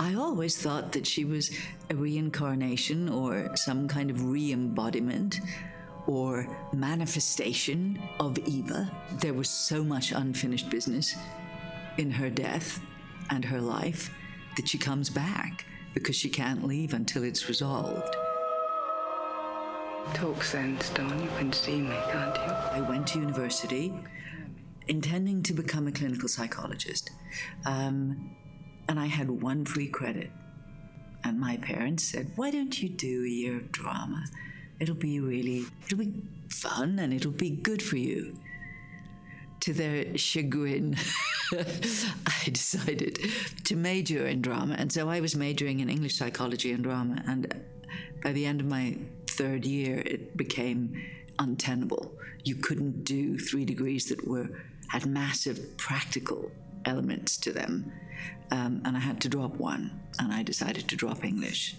I always thought that she was a reincarnation or some kind of re-embodiment or manifestation of Eva. There was so much unfinished business in her death and her life that she comes back because she can't leave until it's resolved. Talk sense, Dawn. You can see me, can't you? I went to university intending to become a clinical psychologist. And I had one free credit. And my parents said, why don't you do a year of drama? It'll be fun and it'll be good for you. To their chagrin, I decided to major in drama. And so I was majoring in English psychology and drama. And by the end of my third year, it became untenable. You couldn't do 3 degrees that had massive practical elements to them. And I had to drop one, and I decided to drop English,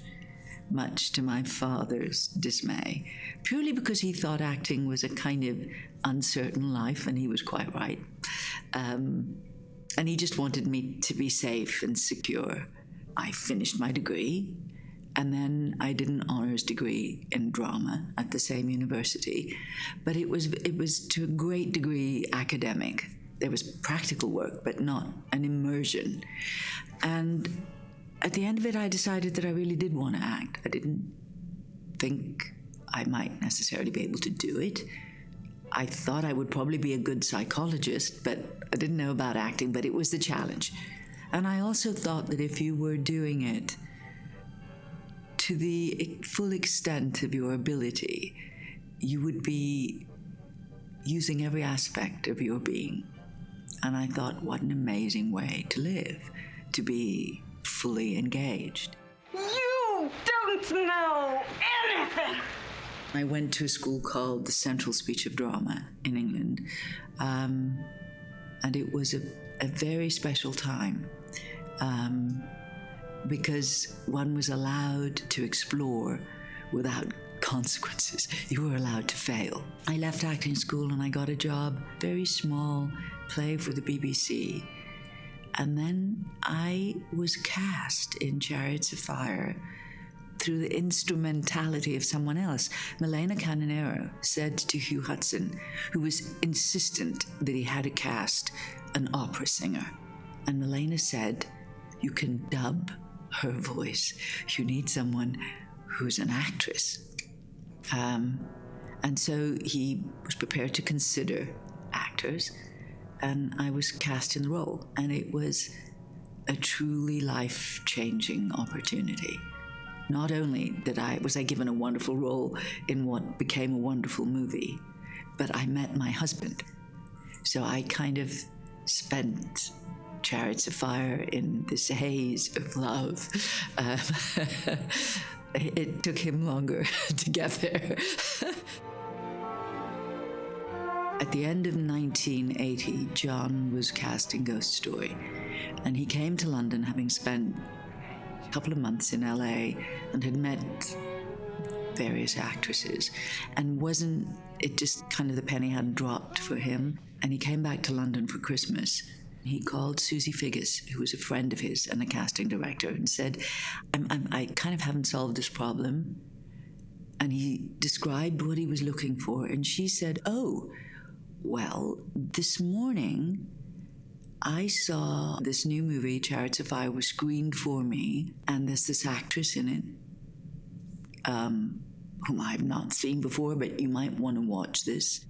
much to my father's dismay, purely because he thought acting was a kind of uncertain life, and he was quite right. And he just wanted me to be safe and secure. I finished my degree, and then I did an honors degree in drama at the same university, but it was to a great degree academic. There was practical work, but not an immersion. And at the end of it, I decided that I really did want to act. I didn't think I might necessarily be able to do it. I thought I would probably be a good psychologist, but I didn't know about acting, but it was the challenge. And I also thought that if you were doing it to the full extent of your ability, you would be using every aspect of your being. And I thought, what an amazing way to live, to be fully engaged. You don't know anything! I went to a school called the Central Speech of Drama in England, and it was a very special time because one was allowed to explore without consequences. You were allowed to fail. I left acting school and I got a job, very small play for the BBC. And then I was cast in Chariots of Fire through the instrumentality of someone else. Milena Canonero said to Hugh Hudson, who was insistent that he had to cast an opera singer. And Milena said, you can dub her voice. You need someone who's an actress. And so he was prepared to consider actors, and I was cast in the role. And it was a truly life-changing opportunity. Not only was I given a wonderful role in what became a wonderful movie, but I met my husband. So I kind of spent Chariots of Fire in this haze of love. It took him longer to get there. At the end of 1980, John was cast in Ghost Story, and he came to London having spent a couple of months in LA and had met various actresses, and it just kind of the penny hadn't dropped for him, and he came back to London for Christmas. He called Susie Figgis, who was a friend of his and a casting director, and said, I kind of haven't solved this problem. And he described what he was looking for. And she said, oh, well, this morning I saw this new movie, Chariots of Fire, was screened for me. And there's this actress in it, whom I've not seen before, but you might want to watch this.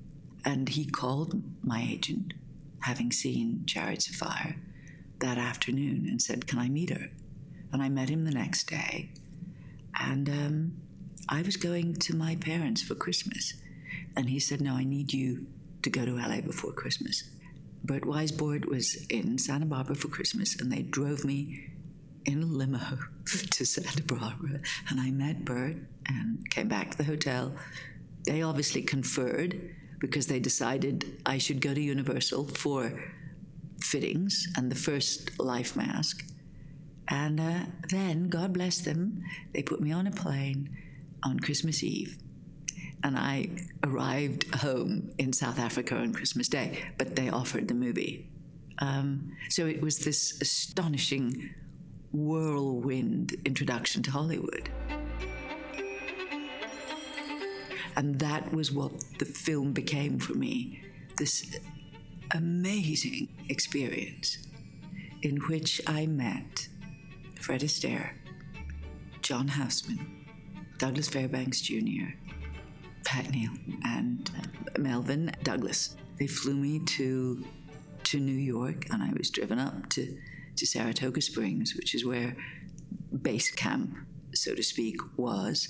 And he called my agent, having seen Chariots of Fire, that afternoon and said, can I meet her? And I met him the next day. And I was going to my parents for Christmas. And he said, no, I need you to go to LA before Christmas. Burt Weisbord was in Santa Barbara for Christmas, and they drove me in a limo to Santa Barbara. And I met Burt and came back to the hotel. They obviously conferred, because they decided I should go to Universal for fittings and the first life mask. And then, God bless them, they put me on a plane on Christmas Eve. And I arrived home in South Africa on Christmas Day, but they offered the movie. So it was this astonishing whirlwind introduction to Hollywood. And that was what the film became for me, this amazing experience in which I met Fred Astaire, John Houseman, Douglas Fairbanks Jr., Pat Neal, and Melvyn Douglas. They flew me to New York, and I was driven up to Saratoga Springs, which is where base camp, so to speak, was.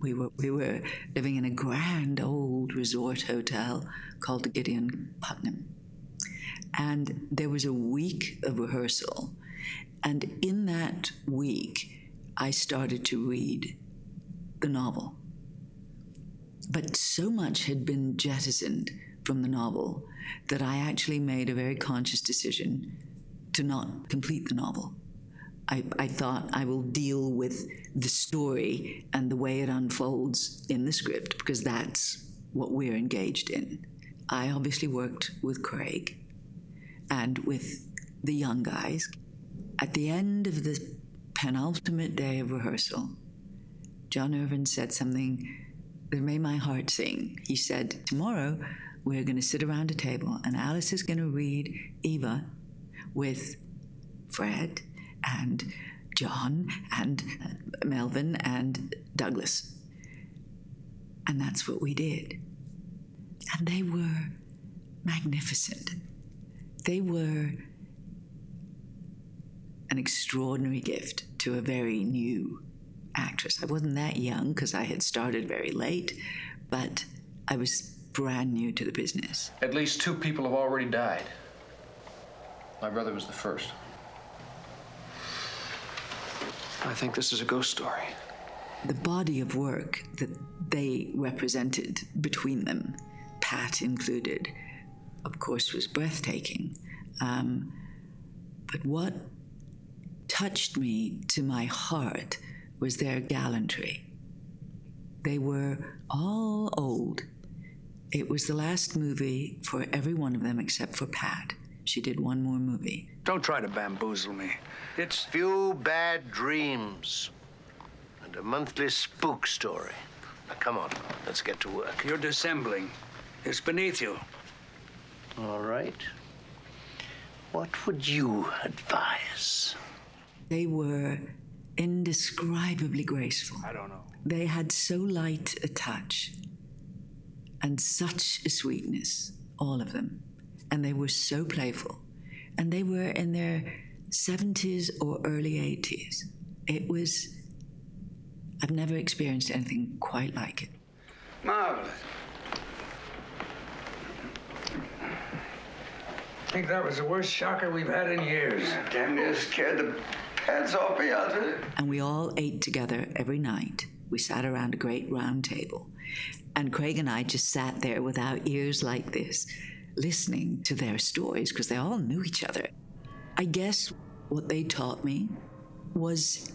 We were living in a grand old resort hotel called the Gideon Putnam. And there was a week of rehearsal. And in that week, I started to read the novel. But so much had been jettisoned from the novel that I actually made a very conscious decision to not complete the novel. I thought I will deal with the story and the way it unfolds in the script, because that's what we're engaged in. I obviously worked with Craig and with the young guys. At the end of the penultimate day of rehearsal, John Irvin said something that made my heart sing. He said, tomorrow we're going to sit around a table and Alice is going to read Eva with Fred and John and Melvyn and Douglas. And that's what we did. And they were magnificent. They were an extraordinary gift to a very new actress. I wasn't that young because I had started very late, but I was brand new to the business. At least 2 people have already died. My brother was the first. I think this is a ghost story. The body of work that they represented between them, Pat included, of course, was breathtaking. But what touched me to my heart was their gallantry. They were all old. It was the last movie for every one of them except for Pat. She did one more movie. Don't try to bamboozle me. It's Few bad dreams and a monthly spook story. Now, come on, let's get to work. you're dissembling. It's beneath you. All right. What would you advise? They were indescribably graceful. I don't know. They had so light a touch and such a sweetness, all of them. And they were so playful. And they were in their 70s or early 80s. It was, I've never experienced anything quite like it. Marvelous. I think that was the worst shocker we've had in years. Damn near scared the pants off me, I'll tell you. And we all ate together every night. We sat around a great round table. And Craig and I just sat there with our ears like this, listening to their stories, because they all knew each other. I guess what they taught me was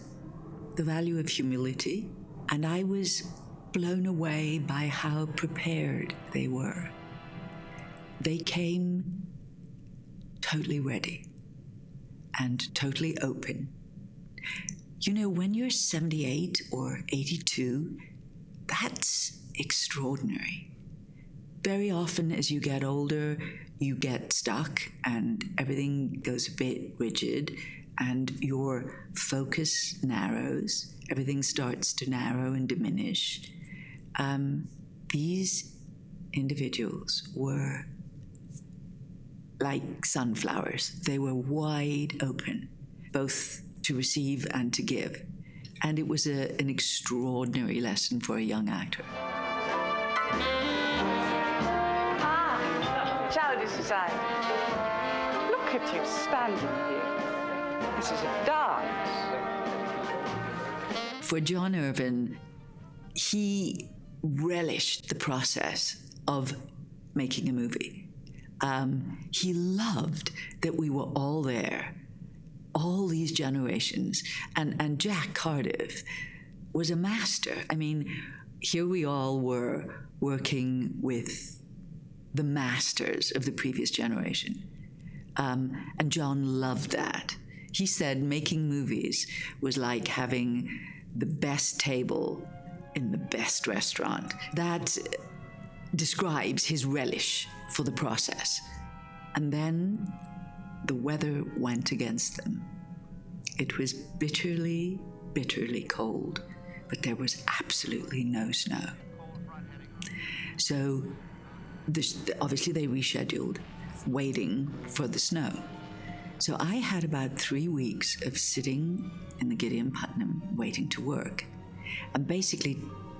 the value of humility, and I was blown away by how prepared they were. They came totally ready and totally open. You know, when you're 78 or 82, that's extraordinary. Very often as you get older, you get stuck and everything goes a bit rigid and your focus narrows. Everything starts to narrow and diminish. These individuals were like sunflowers. They were wide open, both to receive and to give. And it was an extraordinary lesson for a young actor. Ciao di Society. Look at you standing here. This is a dance. For John Irvin, he relished the process of making a movie. He loved that we were all there, all these generations. And Jack Cardiff was a master. I mean, here we all were working with the masters of the previous generation. And John loved that. He said making movies was like having the best table in the best restaurant. That describes his relish for the process. And then the weather went against them. It was bitterly, bitterly cold, but there was absolutely no snow. So obviously they rescheduled, waiting for the snow. So I had about 3 weeks of sitting in the Gideon Putnam waiting to work and basically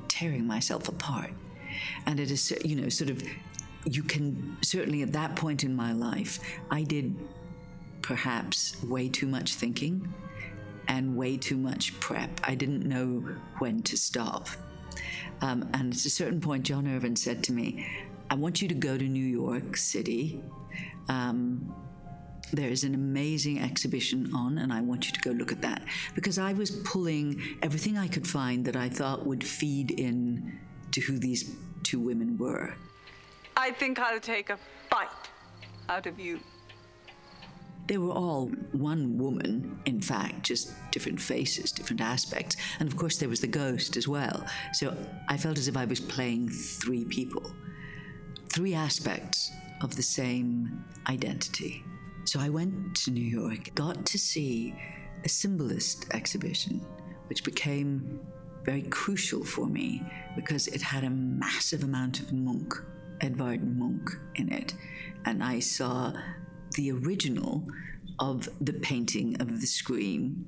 tearing myself apart. And it is, sort of, you can, certainly at that point in my life, I did perhaps way too much thinking and way too much prep. I didn't know when to stop. And at a certain point, John Irvin said to me, I want you to go to New York City. There's an amazing exhibition on, and I want you to go look at that. Because I was pulling everything I could find that I thought would feed in to who these two women were. I think I'll take a bite out of you. They were all one woman, in fact, just different faces, different aspects. And of course, there was the ghost as well. So I felt as if I was playing 3 people, 3 aspects of the same identity. So I went to New York, got to see a symbolist exhibition, which became very crucial for me because it had a massive amount of Munch, Edvard Munch, in it. And I saw the original of the painting of the Scream.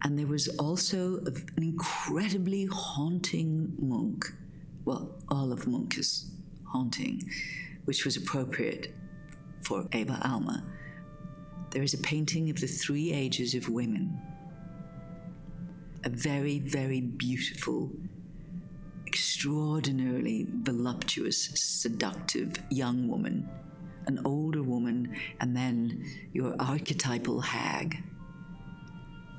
And there was also an incredibly haunting Munch. Well, all of Munch is haunting, which was appropriate for Eva Alma. There is a painting of the 3 ages of women. A very, very beautiful, extraordinarily voluptuous, seductive young woman, an older woman, and then your archetypal hag.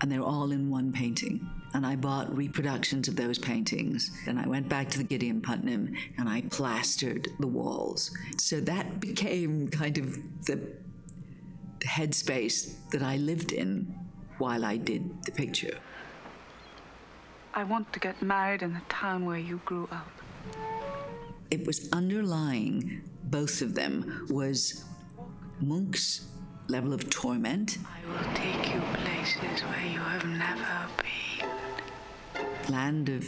And they're all in one painting. And I bought reproductions of those paintings, and I went back to the Gideon Putnam, and I plastered the walls. So that became kind of the headspace that I lived in while I did the picture. I want to get married in the town where you grew up. It was underlying both of them was Munch's level of torment. I will take you places where you have never been. Land of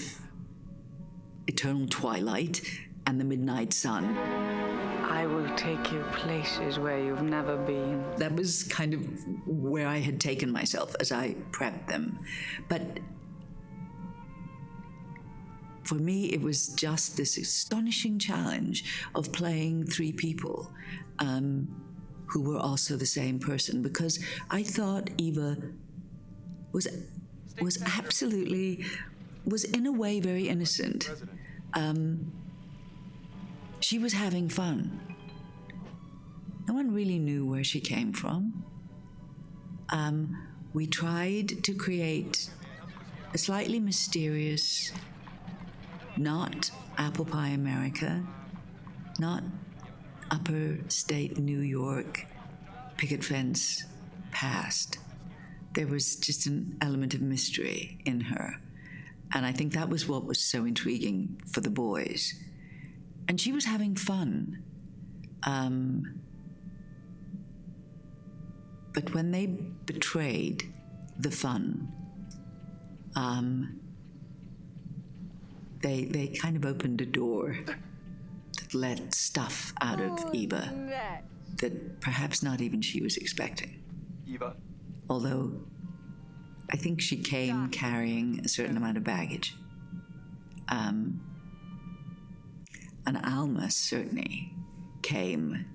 eternal twilight and the midnight sun. I will take you places where you've never been. That was kind of where I had taken myself as I prepped them. But for me, it was just this astonishing challenge of playing 3 people who were also the same person, because I thought Eva was in a way very innocent. She was having fun. No one really knew where she came from. We tried to create a slightly mysterious, not apple pie America, not upper state New York picket fence past. There was just an element of mystery in her. And I think that was what was so intriguing for the boys. And she was having fun. But when they betrayed the fun, they kind of opened a door that let stuff out of Eva that perhaps not even she was expecting. Eva. Although I think she came carrying a certain amount of baggage. And Alma certainly came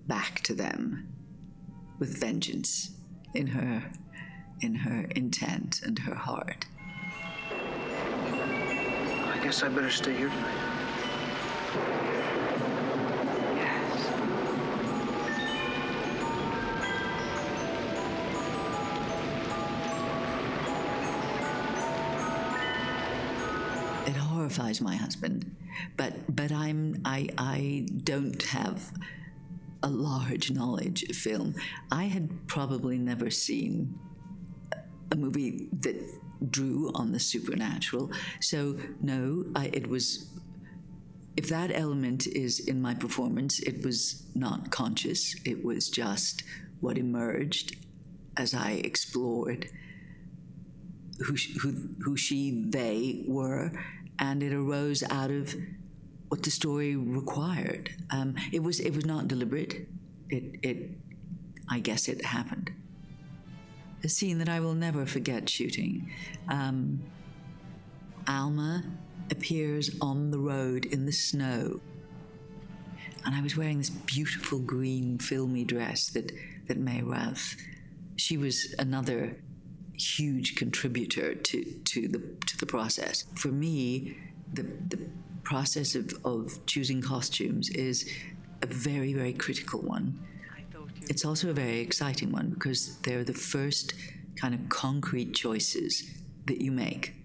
back to them with vengeance in her intent and her heart. I guess I better stay here tonight. Yes. It horrifies my husband, but I don't have a a large knowledge of film. I had probably never seen a movie that drew on the supernatural. So no, if that element is in my performance, it was not conscious. It was just what emerged as I explored who she, they were, and it arose out of what the story required. It was not deliberate. I guess it happened. A scene that I will never forget shooting. Alma appears on the road in the snow, and I was wearing this beautiful green filmy dress that May Routh. She was another huge contributor to the process. For me, the process of choosing costumes is a very, very critical one. It's also a very exciting one because they're the first kind of concrete choices that you make,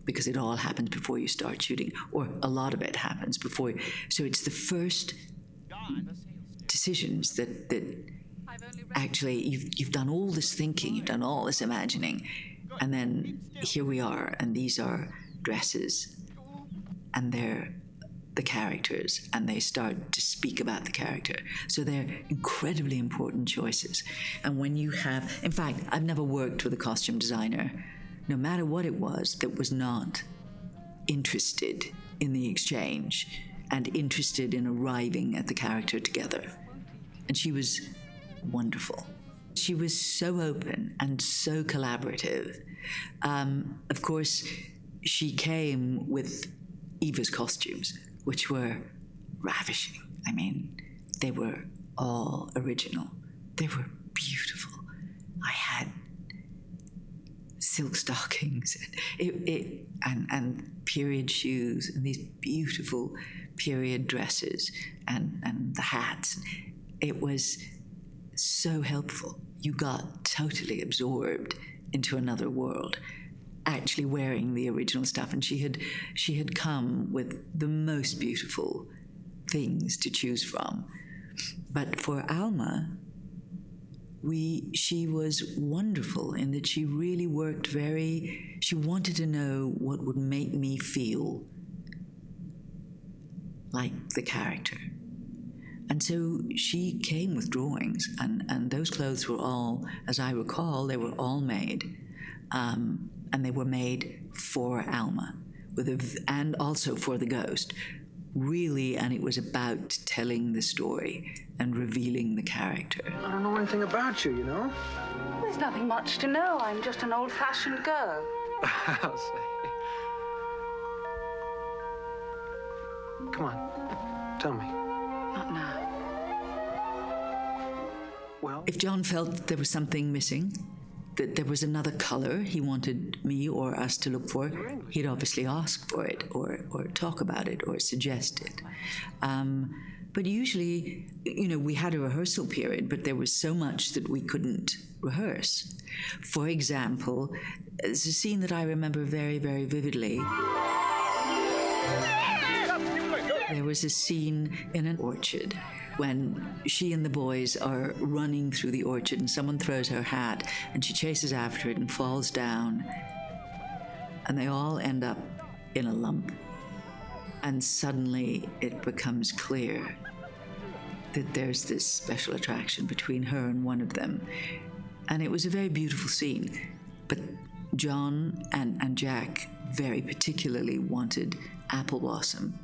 because it all happens before you start shooting, or a lot of it happens before. So it's the first decisions that actually you've done all this thinking, you've done all this imagining, and then here we are, and these are dresses, and they're the characters, and they start to speak about the character. So they're incredibly important choices. And when you have, in fact, I've never worked with a costume designer, no matter what it was, that was not interested in the exchange and interested in arriving at the character together. And she was wonderful. She was so open and so collaborative. Of course, she came with Eva's costumes, which were ravishing. I mean, they were all original. They were beautiful. I had silk stockings and period shoes and these beautiful period dresses and the hats. It was so helpful. You got totally absorbed into another world, actually wearing the original stuff. And she had come with the most beautiful things to choose from. But for Alma, she was wonderful in that she really worked she wanted to know what would make me feel like the character. And so she came with drawings, and those clothes were all, as I recall, they were all made. And they were made for Alma, and also for the ghost, really, and it was about telling the story and revealing the character. I don't know anything about you, you know? There's nothing much to know. I'm just an old-fashioned girl. I'll say. Come on, tell me. Not now. Well, If John felt there was something missing, that there was another color he wanted me or us to look for, he'd obviously ask for it or talk about it or suggest it. But usually, we had a rehearsal period, but there was so much that we couldn't rehearse. For example, there's a scene that I remember very, very vividly. There was a scene in an orchard when she and the boys are running through the orchard and someone throws her hat and she chases after it and falls down, and they all end up in a lump. And suddenly it becomes clear that there's this special attraction between her and one of them. And it was a very beautiful scene. But John and Jack very particularly wanted Apple Blossom,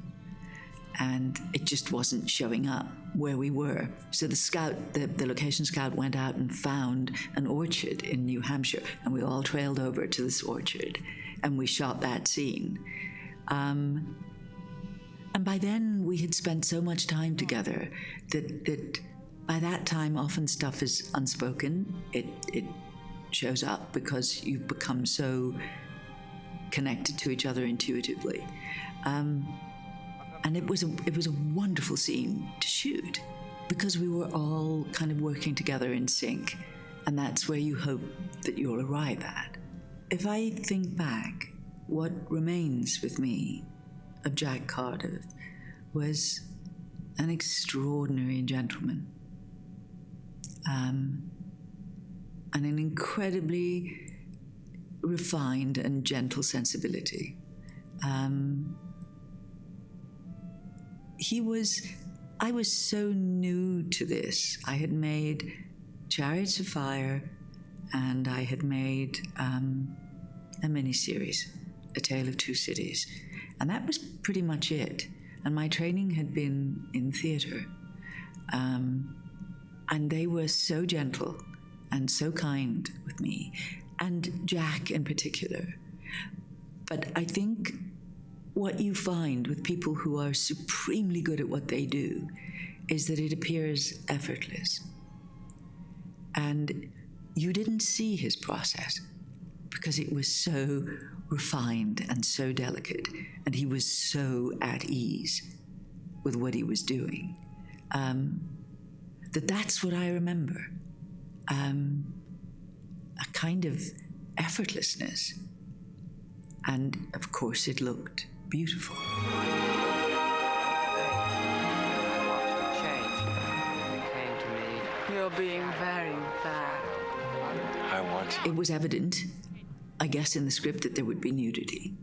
and it just wasn't showing up where we were. So the location scout went out and found an orchard in New Hampshire, and we all trailed over to this orchard, and we shot that scene. And by then, we had spent so much time together that by that time, often stuff is unspoken. It shows up because you've become so connected to each other intuitively. And it was a wonderful scene to shoot because we were all kind of working together in sync, and that's where you hope that you'll arrive at. If I think back, what remains with me of Jack Cardiff was an extraordinary gentleman, and an incredibly refined and gentle sensibility. I was so new to this. I had made Chariots of Fire, and I had made a miniseries, A Tale of Two Cities. And that was pretty much it. And my training had been in theater. And they were so gentle and so kind with me, and Jack in particular. But I think what you find with people who are supremely good at what they do is that it appears effortless. And you didn't see his process because it was so refined and so delicate, and he was so at ease with what he was doing. That's what I remember. A kind of effortlessness. And of course it looked beautiful. You're being very bad. I want to. It was evident, I guess, in the script that there would be nudity.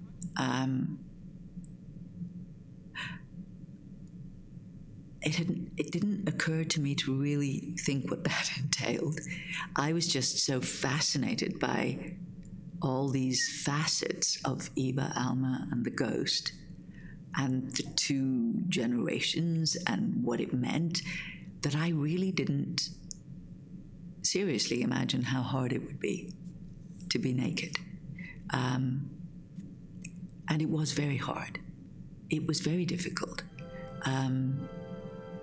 It didn't occur to me to really think what that entailed. I was just so fascinated by all these facets of Eva, Alma, and the ghost, and the two generations and what it meant, that I really didn't seriously imagine how hard it would be to be naked. And it was very hard. It was very difficult.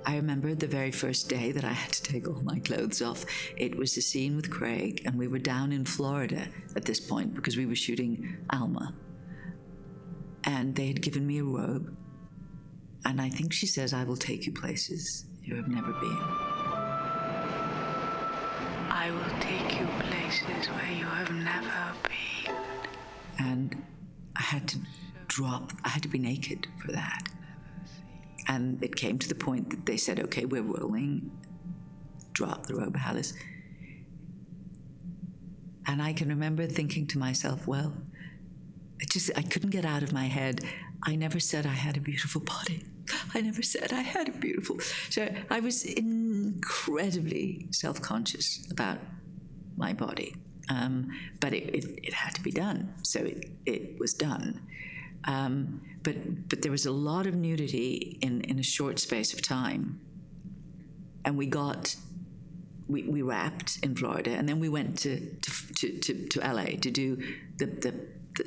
I remember the very first day that I had to take all my clothes off. It was a scene with Craig, and we were down in Florida at this point because we were shooting Alma. And they had given me a robe. And I think she says, "I will take you places you have never been." I will take you places where you have never been. And I had to be naked for that. And it came to the point that they said, "Okay, we're rolling. Drop the robe, Alice." And I can remember thinking to myself, well, I couldn't get out of my head, I never said I had a beautiful body. I never said I had a beautiful... So I was incredibly self-conscious about my body. But it had to be done. So it was done. But there was a lot of nudity in a short space of time. And we wrapped in Florida, and then we went to LA to do the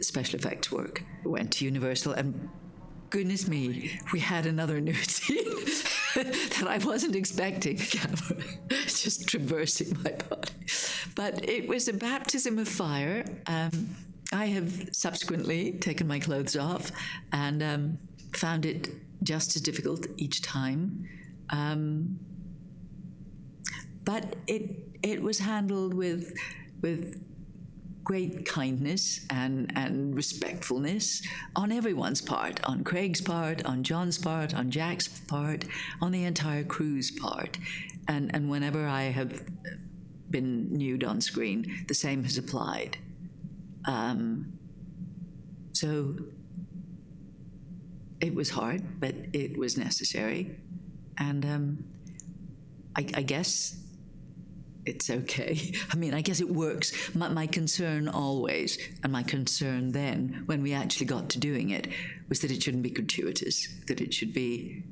special effects work. We went to Universal, and goodness me, we had another nude scene that I wasn't expecting. Just traversing my body. But it was a baptism of fire. I have subsequently taken my clothes off and found it just as difficult each time. But it was handled with great kindness and respectfulness on everyone's part, on Craig's part, on John's part, on Jack's part, on the entire crew's part. And whenever I have been nude on screen, the same has applied. So it was hard, but it was necessary. And I guess it's okay. I mean, I guess it works. My concern always, and my concern then, when we actually got to doing it, was that it shouldn't be gratuitous, that it should be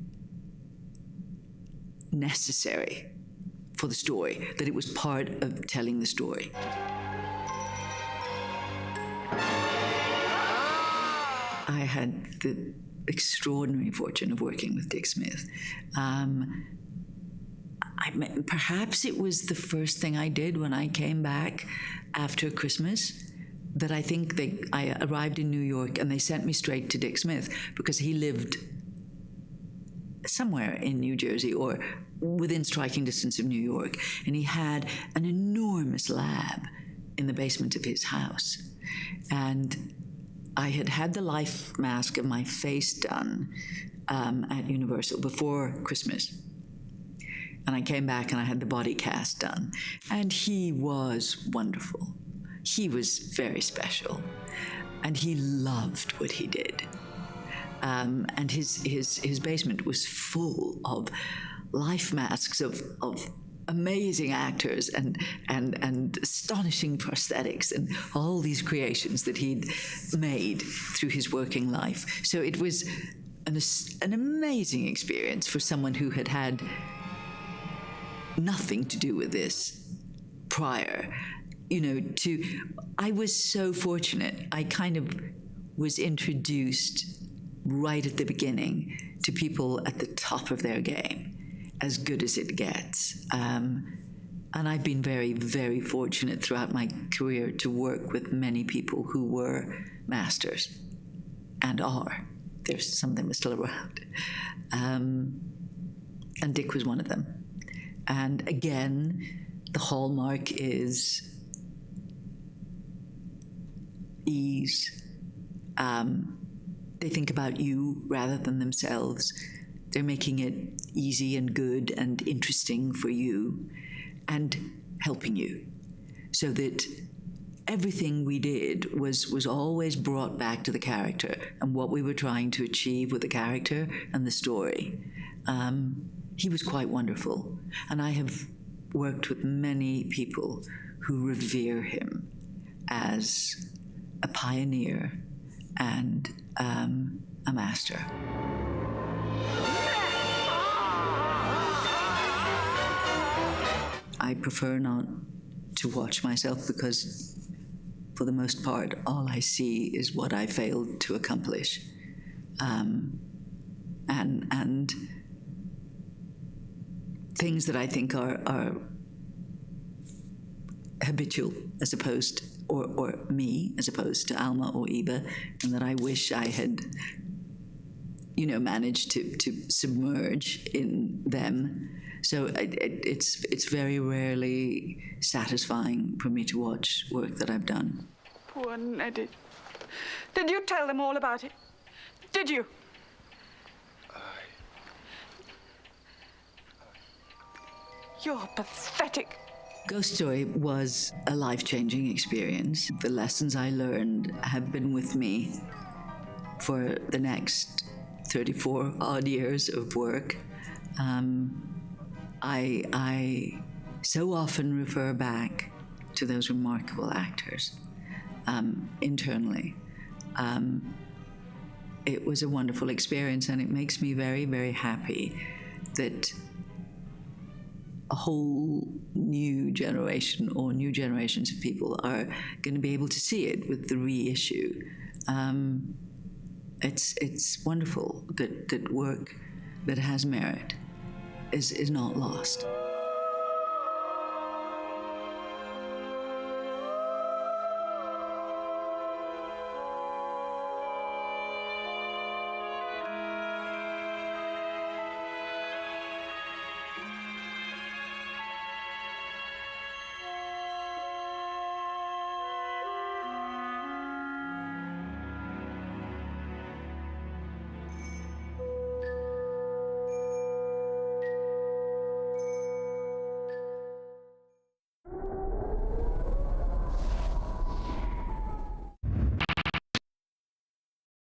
necessary for the story, that it was part of telling the story. I had the extraordinary fortune of working with Dick Smith. Perhaps it was the first thing I did when I came back after Christmas, that I think I arrived in New York and they sent me straight to Dick Smith because he lived somewhere in New Jersey or within striking distance of New York. And he had an enormous lab in the basement of his house. And I had the life mask of my face done at Universal before Christmas. And I came back and I had the body cast done. And he was wonderful. He was very special. And he loved what he did. And his basement was full of life masks of amazing actors and astonishing prosthetics and all these creations that he'd made through his working life. So it was an amazing experience for someone who had had nothing to do with this prior. I was so fortunate. I kind of was introduced right at the beginning to people at the top of their game, as good as it gets. And I've been very, very fortunate throughout my career to work with many people who were masters and are. There's some of them are still around. And Dick was one of them. And again, the hallmark is ease. They think about you rather than themselves. They're making it easy and good and interesting for you and helping you, so that everything we did was always brought back to the character and what we were trying to achieve with the character and the story. He was quite wonderful, and I have worked with many people who revere him as a pioneer and a master. I prefer not to watch myself because, for the most part, all I see is what I failed to accomplish. And things that I think are habitual as opposed, or me as opposed to Alma or Eva, and that I wish I had, managed to submerge in them. So it's very rarely satisfying for me to watch work that I've done. Poor Neddy. Did you tell them all about it? Did you? You're pathetic. Ghost Story was a life-changing experience. The lessons I learned have been with me for the next 34 odd years of work. I so often refer back to those remarkable actors internally. It was a wonderful experience, and it makes me very, very happy that a whole new generation or new generations of people are going to be able to see it with the reissue. It's wonderful that work that has merit is not lost.